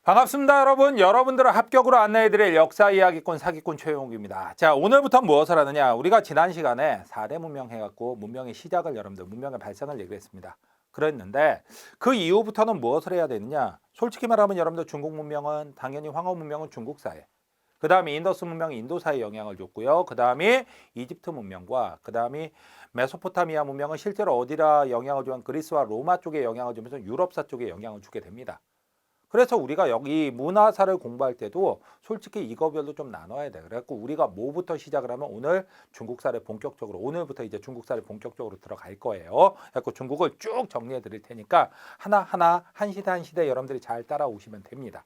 반갑습니다, 여러분. 여러분들을 합격으로 안내해드릴 역사 이야기꾼 사기꾼 최용욱입니다. 자, 오늘부터 무엇을 하느냐? 우리가 지난 시간에 4대 문명 해갖고 문명의 시작을 여러분들 문명의 발생을 얘기를 했습니다. 그랬는데 그 이후부터는 무엇을 해야 되느냐? 솔직히 말하면 여러분들 중국 문명은 당연히 황허 문명은 중국사에, 그 다음에 인더스 문명이 인도사에 영향을 줬고요. 그 다음에 이집트 문명과 그 다음에 메소포타미아 문명은 실제로 어디라 영향을 주면 그리스와 로마 쪽에 영향을 주면서 유럽사 쪽에 영향을 주게 됩니다. 그래서 우리가 여기 문화사를 공부할 때도 솔직히 이거별로 좀 나눠야 돼. 그래갖고 우리가 뭐부터 시작을 하면 오늘 중국사를 본격적으로, 오늘부터 이제 중국사를 본격적으로 들어갈 거예요. 그래갖고 중국을 쭉 정리해 드릴 테니까 하나하나 한 시대 한 시대 여러분들이 잘 따라오시면 됩니다.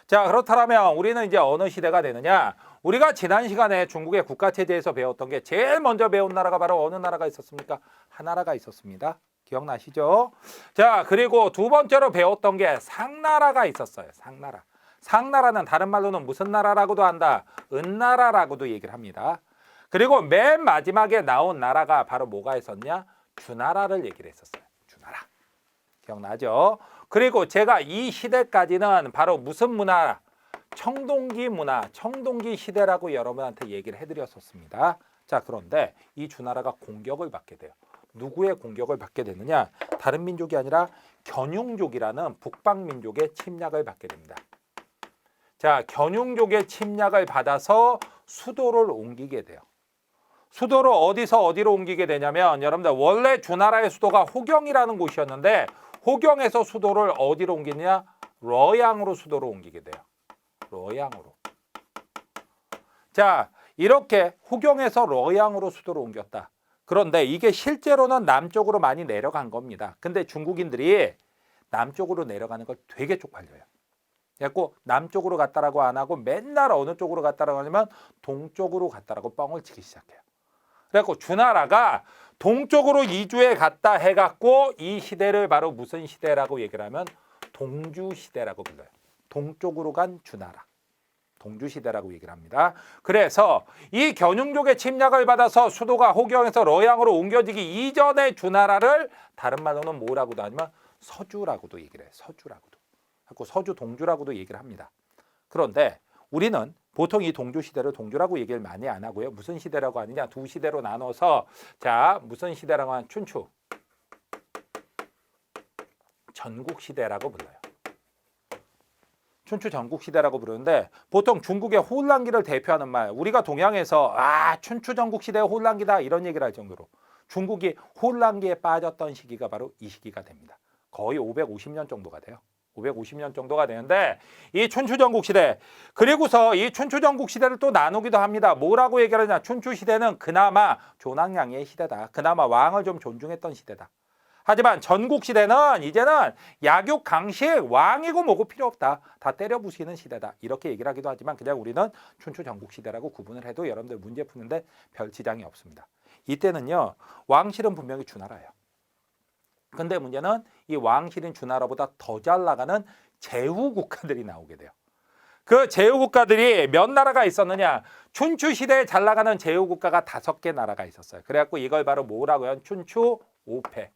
자, 그렇다면 우리는 이제 어느 시대가 되느냐? 우리가 지난 시간에 중국의 국가체제에서 배웠던 게 제일 먼저 배운 나라가 바로 어느 나라가 있었습니까? 하나라가 있었습니다. 기억나시죠? 자, 그리고 두 번째로 배웠던 게 상나라가 있었어요. 상나라. 상나라는 다른 말로는 무슨 나라라고도 한다? 은나라라고도 얘기를 합니다. 그리고 맨 마지막에 나온 나라가 바로 뭐가 있었냐? 주나라를 얘기를 했었어요. 주나라. 기억나죠? 그리고 제가 이 시대까지는 바로 무슨 문화? 청동기 문화, 청동기 시대라고 여러분한테 얘기를 해드렸었습니다. 자, 그런데 이 주나라가 공격을 받게 돼요. 누구의 공격을 받게 되느냐? 다른 민족이 아니라 견융족이라는 북방민족의 침략을 받게 됩니다. 자, 견융족의 침략을 받아서 수도를 옮기게 돼요. 수도를 어디서 어디로 옮기게 되냐면 여러분들 원래 주나라의 수도가 호경이라는 곳이었는데 호경에서 수도를 어디로 옮기느냐? 러양으로 수도를 옮기게 돼요. 러양으로. 자, 이렇게 호경에서 러양으로 수도를 옮겼다. 그런데 이게 실제로는 남쪽으로 많이 내려간 겁니다. 근데 중국인들이 남쪽으로 내려가는 걸 되게 쪽팔려요. 그래서 남쪽으로 갔다라고 안 하고 맨날 어느 쪽으로 갔다라고 하냐면 동쪽으로 갔다라고 뻥을 치기 시작해요. 그래서 주나라가 동쪽으로 이주해 갔다 해갖고 이 시대를 바로 무슨 시대라고 얘기를 하면 동주시대라고 불러요. 동쪽으로 간 주나라. 동주시대라고 얘기를 합니다. 그래서 이 견융족의 침략을 받아서 수도가 호경에서 러양으로 옮겨지기 이전의 주나라를 다른 말로는 뭐라고도 하지만 서주라고도 얘기를 해요. 서주라고도. 그리고 서주 동주라고도 얘기를 합니다. 그런데 우리는 보통 이 동주시대를 동주라고 얘기를 많이 안 하고요. 무슨 시대라고 하느냐? 두 시대로 나눠서 자, 무슨 시대라고 하면 춘추, 전국시대라고 불러요. 춘추 전국시대라고 부르는데 보통 중국의 혼란기를 대표하는 말, 우리가 동양에서 춘추 전국시대의 혼란기다 이런 얘기를 할 정도로 중국이 혼란기에 빠졌던 시기가 바로 이 시기가 됩니다. 거의 550년 정도가 돼요. 550년 정도가 되는데 이 춘추 전국시대, 그리고서 이 춘추 전국시대를 또 나누기도 합니다. 뭐라고 얘기하느냐? 춘추 시대는 그나마 존왕양의 시대다. 그나마 왕을 좀 존중했던 시대다. 하지만 전국시대는 이제는 약육 강식 왕이고 뭐고 필요 없다. 다 때려 부시는 시대다. 이렇게 얘기를 하기도 하지만 그냥 우리는 춘추 전국시대라고 구분을 해도 여러분들 문제 푸는데 별 지장이 없습니다. 이때는요. 왕실은 분명히 주나라예요. 근데 문제는 이 왕실인 주나라보다 더 잘 나가는 제후국가들이 나오게 돼요. 그 제후국가들이 몇 나라가 있었느냐? 춘추 시대에 잘 나가는 제후국가가 5개 나라가 있었어요. 그래갖고 이걸 바로 뭐라고 해요? 춘추 5패.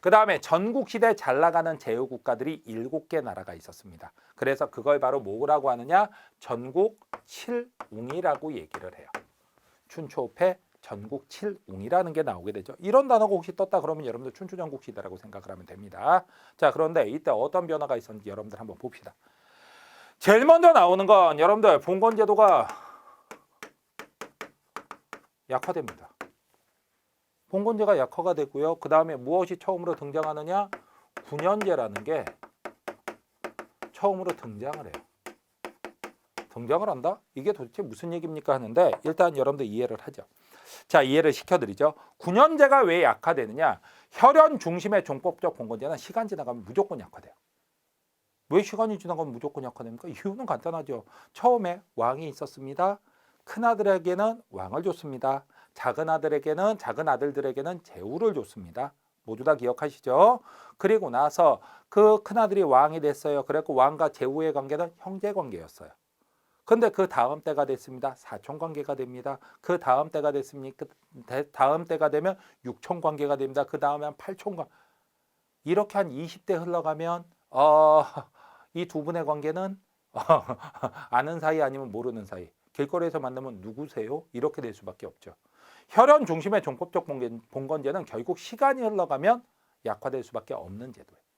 그 다음에 전국시대에 잘 나가는 제후국가들이 7개 나라가 있었습니다. 그래서 그걸 바로 뭐라고 하느냐? 전국 7웅이라고 얘기를 해요. 춘추패 전국 7웅이라는 게 나오게 되죠. 이런 단어가 혹시 떴다 그러면 여러분들 춘추 전국시대라고 생각을 하면 됩니다. 자, 그런데 이때 어떤 변화가 있었는지 여러분들 한번 봅시다. 제일 먼저 나오는 건 여러분들 봉건제도가 약화됩니다. 봉건제가 약화가 되고요. 그 다음에 무엇이 처음으로 등장하느냐? 군연제라는 게 처음으로 등장을 해요. 등장을 한다? 이게 도대체 무슨 얘기입니까? 하는데 일단 여러분들 이해를 하죠. 자, 이해를 시켜드리죠. 군연제가 왜 약화되느냐? 혈연 중심의 종법적 봉건제는 시간 지나가면 무조건 약화돼요. 왜 시간이 지나가면 무조건 약화됩니까? 이유는 간단하죠. 처음에 왕이 있었습니다. 큰아들에게는 왕을 줬습니다. 작은 아들들에게는 제후를 줬습니다. 모두 다 기억하시죠? 그리고 나서 그 큰아들이 왕이 됐어요. 그래서 왕과 제후의 관계는 형제 관계였어요. 근데 그 다음 때가 됐습니다. 사촌 관계가 됩니다. 그 다음 때가 됐습니까? 다음 때가 되면 육촌 관계가 됩니다. 그 다음에 한 8촌 관계. 이렇게 한 20대 흘러가면 이 두 분의 관계는 아는 사이 아니면 모르는 사이. 길거리에서 만나면 누구세요? 이렇게 될 수밖에 없죠. 혈연 중심의 종법적 봉건제는 결국 시간이 흘러가면 약화될 수밖에 없는 제도예요.